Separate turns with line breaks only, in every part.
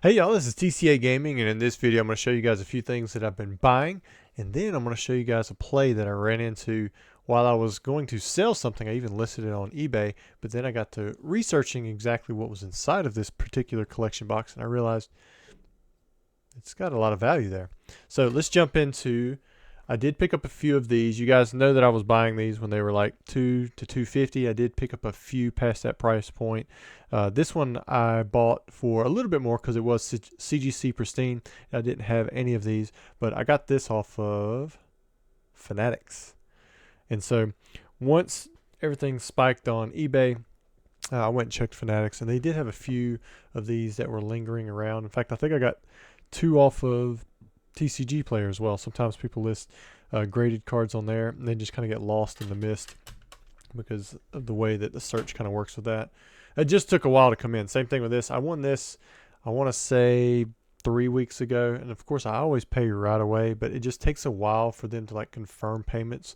Hey y'all, this is TCA Gaming, and in this video I'm going to show you guys a few things that I've been buying, and then I'm going to show you guys a play that I ran into while I was going to sell something. I even listed it on eBay, but then I got to researching exactly what was inside of this particular collection box, and I realized it's got a lot of value there. So let's jump into. I did pick up a few of these. You guys know that I was buying these when they were like $2 to $2.50. I did pick up a few past that price point. This one I bought for a little bit more because it was CGC pristine. I didn't have any of these, but I got this off of Fanatics. And so once everything spiked on eBay, I went and checked Fanatics, and they did have a few of these that were lingering around. In fact, I think I got two off of TCG Player as well. Sometimes people list graded cards on there, and they just kind of get lost in the mist because of the way that the search kind of works with that. It just took a while to come in. Same thing with this. I won this, I want to say 3 weeks ago, and of course I always pay right away, but it just takes a while for them to like confirm payments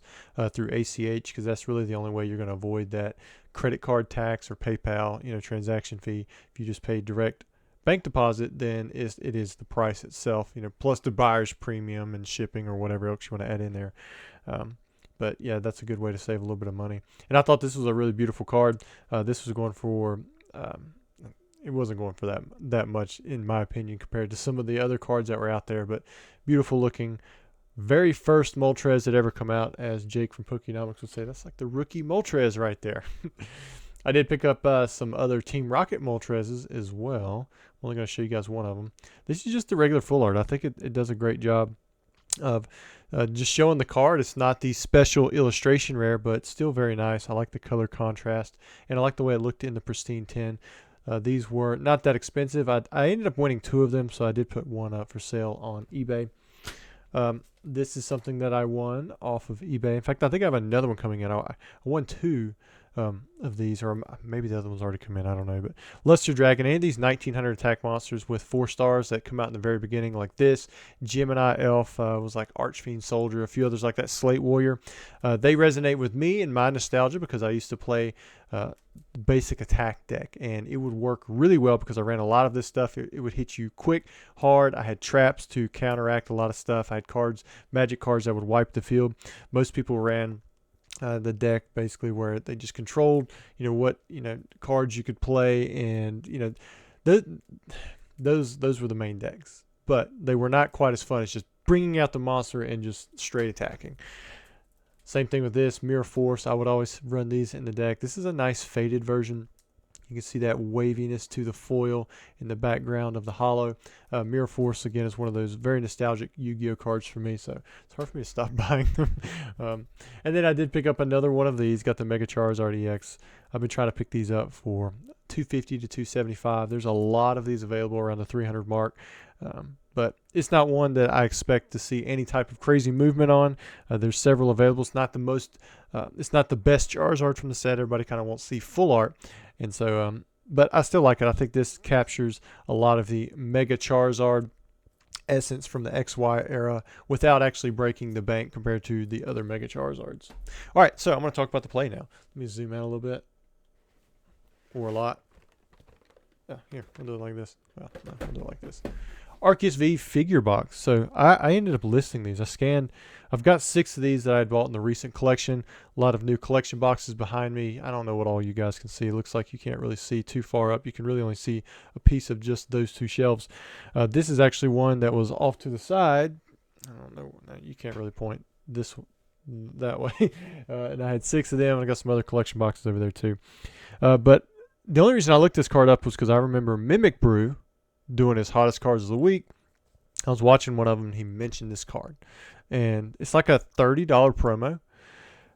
through ACH, because that's really the only way you're going to avoid that credit card tax or PayPal, transaction fee. If you just pay direct bank deposit, then it is the price itself, plus the buyer's premium and shipping or whatever else you want to add in there. But yeah, that's a good way to save a little bit of money. And I thought this was a really beautiful card. This was going for, it wasn't going for that much in my opinion compared to some of the other cards that were out there, but beautiful looking. Very first Moltres that ever come out, as Jake from Pokenomics would say. That's like the rookie Moltres right there. I did pick up some other Team Rocket Moltreses as well. I'm only going to show you guys one of them. This is just the regular full art. I think it does a great job of just showing the card. It's not the special illustration rare, but still very nice. I like the color contrast, and I like the way it looked in the pristine tin. These were not that expensive. I ended up winning two of them, so I did put one up for sale on eBay. This is something that I won off of eBay. In fact, I think I have another one coming in. I won two of these, or maybe the other one's already come in. I don't know. But Luster Dragon, any of these 1900 attack monsters with 4 stars that come out in the very beginning, like this, Gemini Elf was like Archfiend Soldier, a few others like that, Slate Warrior. They resonate with me and my nostalgia because I used to play basic attack deck, and it would work really well because I ran a lot of this stuff. It would hit you quick, hard. I had traps to counteract a lot of stuff. I had cards, magic cards that would wipe the field. Most people ran the deck basically where they just controlled what cards you could play, and those were the main decks, but they were not quite as fun as just bringing out the monster and just straight attacking. Same thing with this Mirror Force. I would always run these in the deck. This is a nice faded version. You can see that waviness to the foil in the background of the hollow. Mirror Force, again, is one of those very nostalgic Yu-Gi-Oh cards for me, so it's hard for me to stop buying them. And then I did pick up another one of these, got the Mega Charizard EX. I've been trying to pick these up for $250 to $275. There's a lot of these available around the 300 mark. But it's not one that I expect to see any type of crazy movement on. There's several available. It's not the most, it's not the best Charizard from the set. Everybody kind of wants to see full art, and so, but I still like it. I think this captures a lot of the Mega Charizard essence from the XY era without actually breaking the bank compared to the other Mega Charizards. All right, so I'm going to talk about the play now. Let me zoom out a little bit, or a lot. Oh, here, we'll do it like this. Well, no, we'll do it like this. Arceus V figure box. So I ended up listing these. I've got 6 of these that I had bought in the recent collection. A lot of new collection boxes behind me. I don't know what all you guys can see. It looks like you can't really see too far up. You can really only see a piece of just those 2 shelves. This is actually one that was off to the side. I don't know. No, you can't really point that way. And I had 6 of them. I got some other collection boxes over there too. But the only reason I looked this card up was because I remember Mimic Brew doing his hottest cards of the week. I was watching one of them, and he mentioned this card, and it's like a $30 promo,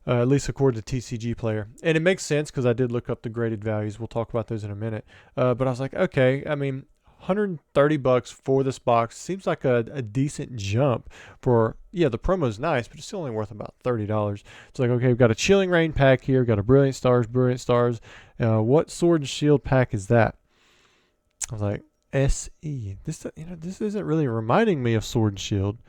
at least according to TCG Player, and it makes sense because I did look up the graded values. We'll talk about those in a minute. But I was like, okay, I mean, $130 for this box seems like a decent jump for, yeah, the promo's nice, but it's still only worth about $30. It's like, okay, we've got a Chilling Reign pack here, we've got a Brilliant Stars. What Sword and Shield pack is that? I was like, SE. This isn't really reminding me of Sword and Shield,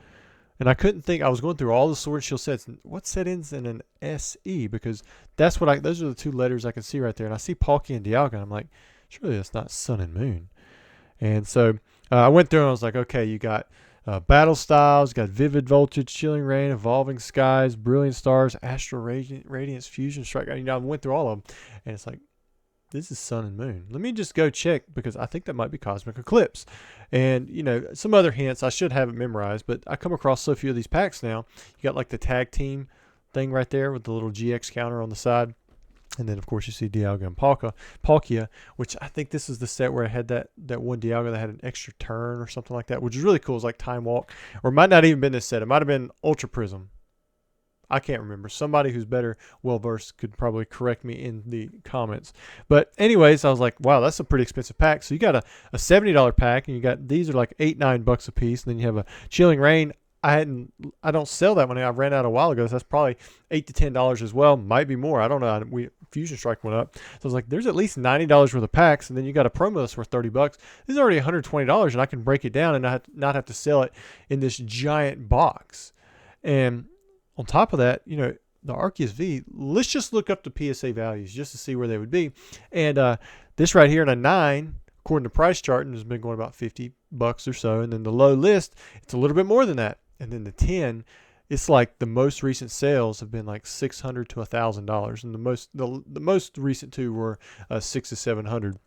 and I couldn't think. I was going through all the Sword and Shield sets. What set ends in an SE? Because that's what those are the 2 letters I can see right there, and I see Palkia and Dialga, and I'm like, surely that's not Sun and Moon. And so I went through and I was like, okay, you got Battle Styles, got Vivid Voltage, Chilling Reign, Evolving Skies, Brilliant Stars, Astral Radiance, Fusion Strike. I went through all of them, and it's like, this is Sun and Moon. Let me just go check, because I think that might be Cosmic Eclipse. And, some other hints. I should have it memorized, but I come across so few of these packs now. You got like the tag team thing right there with the little GX counter on the side. And then, of course, you see Dialga and Palkia, which I think this is the set where I had that one Dialga that had an extra turn or something like that, which is really cool. It's like Time Walk. Or it might not even been this set. It might have been Ultra Prism. I can't remember. Somebody who's better well-versed could probably correct me in the comments. But anyways, I was like, wow, that's a pretty expensive pack. So you got a $70 pack, and you got, these are like $8-9 a piece. And then you have a Chilling Reign. I don't sell that one. I ran out a while ago. So that's probably $8 to $10 as well. Might be more. I don't know. Fusion Strike went up. So I was like, there's at least $90 worth of packs. And then you got a promo that's worth $30. This is already $120, and I can break it down and not have to sell it in this giant box. And on top of that, the Arceus V, let's just look up the PSA values just to see where they would be. And this right here in a 9, according to price chart, has been going about $50 or so. And then the low list, it's a little bit more than that. And then the 10, it's like the most recent sales have been like $600 to $1,000, and the most recent two were $600 to $700.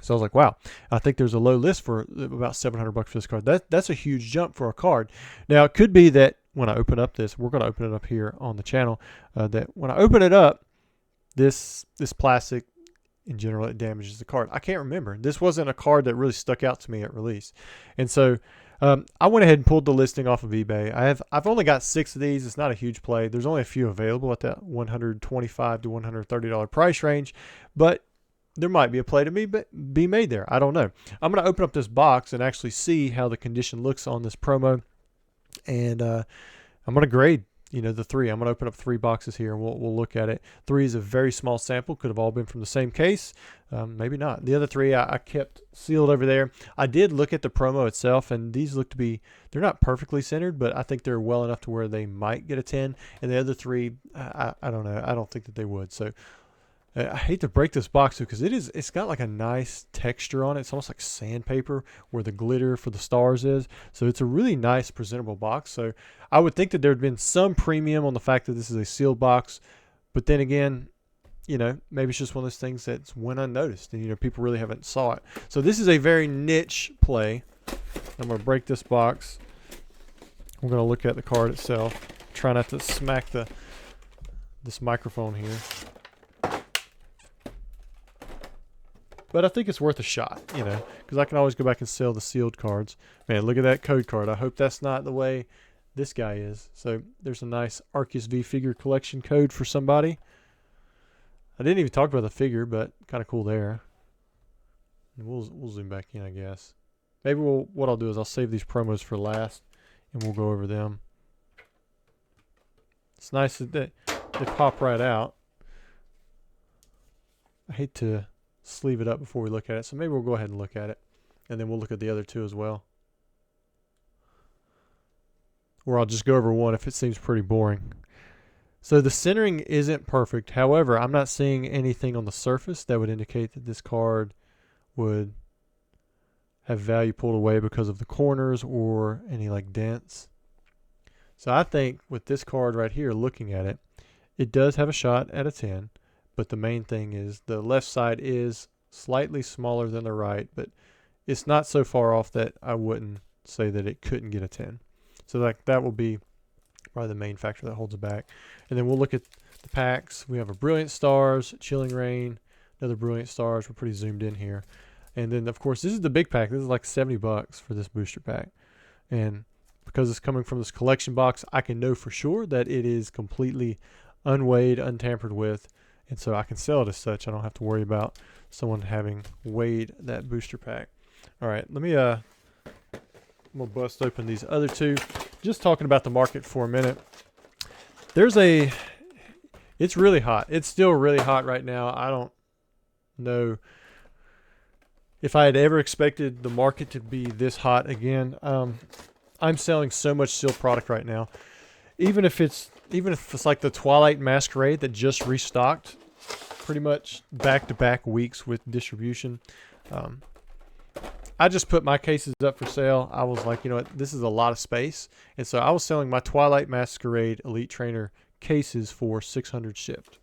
So I was like, wow, I think there's a low list for about $700 for this card. That's a huge jump for a card. Now, it could be that when I open up this, we're going to open it up here on the channel, that when I open it up, this plastic, in general, it damages the card. I can't remember. This wasn't a card that really stuck out to me at release. And so I went ahead and pulled the listing off of eBay. I've only got 6 of these. It's not a huge play. There's only a few available at that $125 to $130 price range, but there might be a play to be made there. I don't know. I'm going to open up this box and actually see how the condition looks on this promo, and I'm going to grade the 3. I'm going to open up 3 boxes here, and we'll look at it. 3 is a very small sample. Could have all been from the same case. Maybe not. The other 3 I kept sealed over there. I did look at the promo itself, and these look to be, they're not perfectly centered, but I think they're well enough to where they might get a 10. And the other 3, I don't know. I don't think that they would. So I hate to break this box because it's got like a nice texture on it. It's almost like sandpaper where the glitter for the stars is. So it's a really nice presentable box. So I would think that there had been some premium on the fact that this is a sealed box. But then again, maybe it's just one of those things that's went unnoticed and, people really haven't saw it. So this is a very niche play. I'm going to break this box. We're going to look at the card itself. Try not to smack this microphone here. But I think it's worth a shot, because I can always go back and sell the sealed cards. Man, look at that code card. I hope that's not the way this guy is. So there's a nice Arceus V figure collection code for somebody. I didn't even talk about the figure, but kind of cool there. And we'll zoom back in, I guess. Maybe what I'll do is I'll save these promos for last, and we'll go over them. It's nice that they pop right out. I hate to sleeve it up before we look at it, so maybe we'll go ahead and look at it, and then we'll look at the other 2 as well, or I'll just go over one if it seems pretty boring. So the centering isn't perfect. However, I'm not seeing anything on the surface that would indicate that this card would have value pulled away because of the corners or any like dents. So I think with this card right here, looking at it, it does have a shot at a 10. But the main thing is the left side is slightly smaller than the right, but it's not so far off that I wouldn't say that it couldn't get a 10. So that will be probably the main factor that holds it back. And then we'll look at the packs. We have a Brilliant Stars, Chilling Reign, another Brilliant Stars. We're pretty zoomed in here. And then, of course, this is the big pack. This is like $70 for this booster pack. And because it's coming from this collection box, I can know for sure that it is completely unweighed, untampered with. And so I can sell it as such. I don't have to worry about someone having weighed that booster pack. All right, I'm going to bust open these other 2. Just talking about the market for a minute. It's really hot. It's still really hot right now. I don't know if I had ever expected the market to be this hot again. I'm selling so much sealed product right now. Even if it's like the Twilight Masquerade that just restocked pretty much back-to-back weeks with distribution. I just put my cases up for sale. I was like, you know what, this is a lot of space. And so I was selling my Twilight Masquerade Elite Trainer cases for $600 shipped.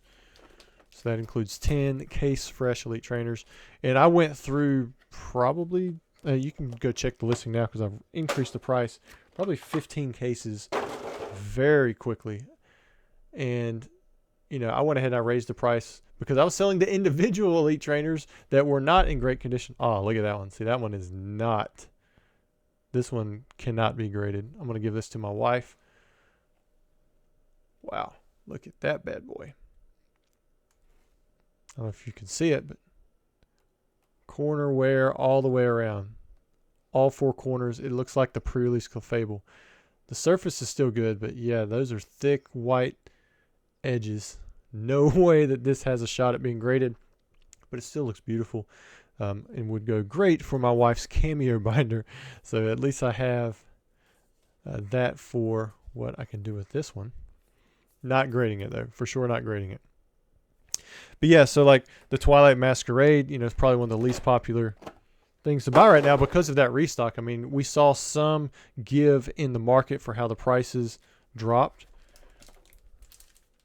So that includes 10 case fresh Elite Trainers. And I went through probably, you can go check the listing now because I've increased the price, probably 15 cases very quickly. And, you know, I went ahead and I raised the price because I was selling the individual Elite Trainers that were not in great condition. Oh, look at that one. See, that one is not. This one cannot be graded. I'm going to give this to my wife. Wow. Look at that bad boy. I don't know if you can see it, but corner wear all the way around. All four corners. It looks like the pre-release Clefable. The surface is still good, but yeah, those are thick white edges. No way that this has a shot at being graded, but it still looks beautiful, and would go great for my wife's cameo binder. So at least I have that for what I can do with this one. Not grading it though, for sure not grading it. But yeah, so like the Twilight Masquerade, you know, it's probably one of the least popular things to buy right now because of that restock. I mean, we saw some give in the market for how the prices dropped,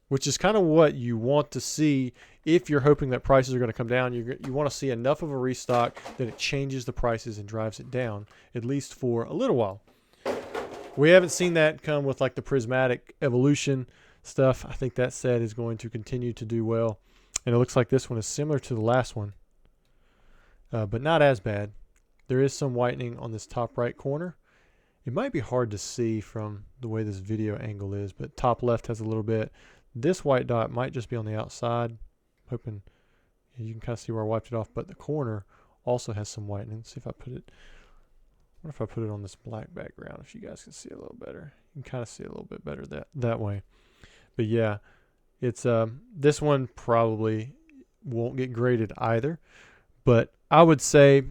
which is kind of what you want to see if you're hoping that prices are going to come down. You want to see enough of a restock that it changes the prices and drives it down, at least for a little while. We haven't seen that come with like the Prismatic Evolution stuff. I think that set is going to continue to do well. And it looks like this one is similar to the last one, but not as bad. There is some whitening on this top right corner. It might be hard to see from the way this video angle is, but top left has a little bit. This white dot might just be on the outside. Hoping you can kind of see where I wiped it off, but the corner also has some whitening. Let's see if I put it. What if I put it on this black background? If you guys can see a little better, you can kind of see a little bit better that way. But yeah, it's this one probably won't get graded either. But I would say,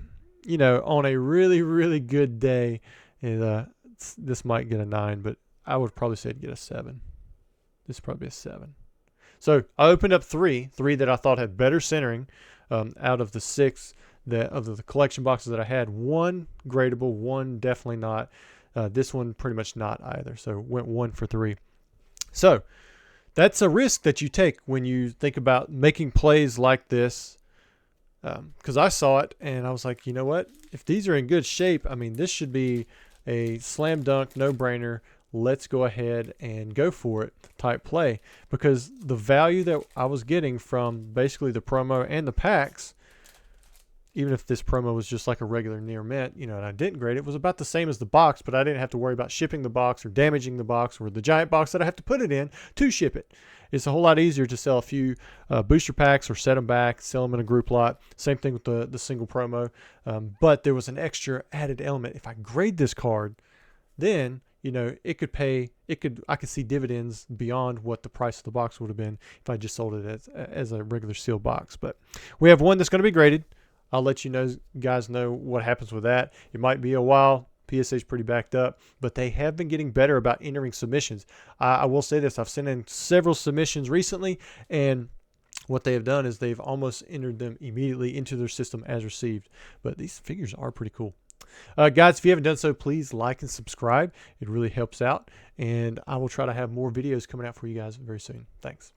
you know, on a really, really good day, this might get a 9, but I would probably say it'd get a 7. This is probably a 7. So I opened up three that I thought had better centering out of the 6 of the collection boxes that I had. 1 gradable, 1 definitely not. This one pretty much not either. So went 1 for 3. So that's a risk that you take when you think about making plays like this. Because I saw it and I was like, you know what? If these are in good shape, I mean, this should be a slam dunk, no-brainer. Let's go ahead and go for it type play, because the value that I was getting from basically the promo and the packs, even if this promo was just like a regular near mint, you know, and I didn't grade it, was about the same as the box, but I didn't have to worry about shipping the box or damaging the box or the giant box that I have to put it in to ship it. It's a whole lot easier to sell a few booster packs or set them back, sell them in a group lot. Same thing with the single promo. But there was an extra added element. If I grade this card, then, you know, I could see dividends beyond what the price of the box would have been if I just sold it as a regular sealed box. But we have one that's going to be graded. I'll let you guys know what happens with that. It might be a while. PSA is pretty backed up, but they have been getting better about entering submissions. I will say this. I've sent in several submissions recently, and what they have done is they've almost entered them immediately into their system as received. But these figures are pretty cool. Guys, if you haven't done so, please like and subscribe. It really helps out, and I will try to have more videos coming out for you guys very soon. Thanks.